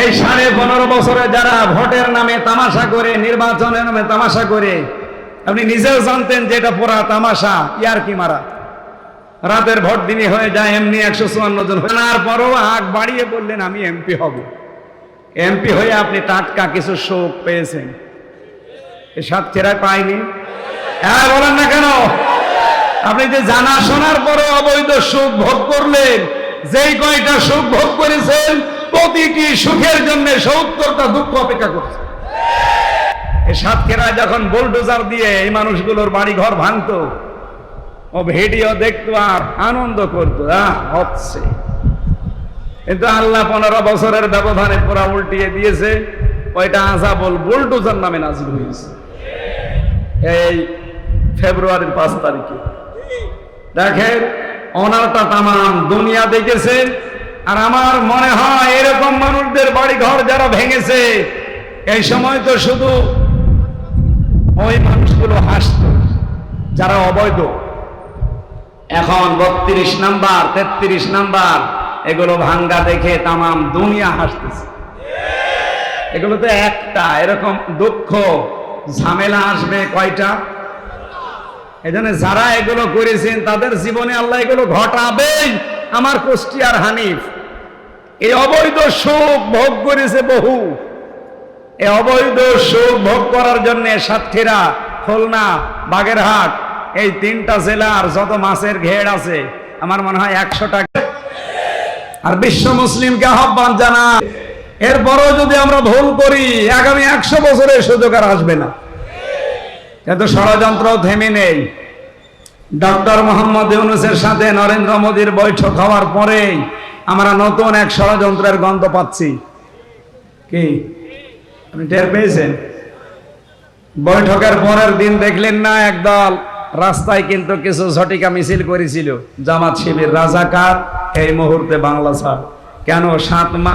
এই 15.5 বছরে যারা ভোটের নামে তামাশা করে, নির্বাচনের নামে তামাশা করে, আপনি নিজেও জানতেন যে এটা পুরা তামাশা, ইয়ার কি মারা। রাতের ভোট দিনই হয়ে যায় এমনি 154 জন হওয়ার পরও আগ বাড়িয়ে বললেন আমি এমপি হব। এমপি হয়ে আপনি টাটকা কিছু সুখ পেয়েছেন, এই সাতক্ষীরা পায়নি। হ্যাঁ বলেন না কেন? আপনি যে জানা শোনার পরও অবৈধ সুখ ভোগ করলেন, যেই কয়টা সুখ ভোগ করেছেন প্রতিটি সুখের জন্য 70টা দুঃখ অপেক্ষা করছে। এই সাতক্ষীরায় যখন বুলডোজার দিয়ে এই মানুষগুলোর বাড়ি ঘর ভাঙতো, ও ভিডিও দেখতো আর আনন্দ করতো, হচ্ছে। কিন্তু আল্লাহ 15 বছরের ব্যবধানে পুরা উল্টিয়ে দিয়েছে। ওইটা আযাবুল বুলডোজার নামে নাযিল হয়েছে এই ফেব্রুয়ারির 5 তারিখে। দেখেন অনারটা তামাম দুনিয়া দেখেছে। আর আমার মনে হয় এরকম মানুষদের বাড়ি ঘর যারা ভেঙেছে, এই সময় তো শুধু ওই মানুষগুলো হাসত যারা অবৈধ। এখন 32 নাম্বার 33 নাম্বার এগুলো ভাঙ্গা দেখে তামাম দুনিয়া হাসতেছে। এগুলো তো একটা এরকম দুঃখ ঝামেলা আসবে কয়টা। এজন্য যারা এগুলো করেছেন তাদের জীবনে আল্লাহ এগুলো ঘটাবেই। আমার কুষ্টিয়ার হানিফ এই অবৈধ সুখ ভোগ করেছে বহু। এই অবৈধ সুখ ভোগ করার জন্য সাতক্ষীরা, খুলনা, বাগেরহাট এই 3টা জেলার যত মাছের ঘের আছে আমার মনে হয় 100টা। আর বিশ্ব মুসলিমকে আহ্বান জানায়, এরপরও যদি আমরা ভুল করি আগামী 100 বছরের সুযোগ আর আসবে না। কিন্তু ষড়যন্ত্র থেমে নেই। ডক্টর মোহাম্মদ ইউনূসের সাথে নরেন্দ্র মোদীর বৈঠক হওয়ার পরেই আমরা নতুন এক ষড়যন্ত্রের গন্ধ পাচ্ছি। কি আপনি টের পেয়েছেন? বৈঠকের পরের দিন দেখলেন না একদল রাস্তায় কিন্তু কিছু ঝটিকা মিছিল করেছিল, জামাত শিবির রাজাকার এই মুহূর্তে বাংলা ছাড়। কেন? 7 মাস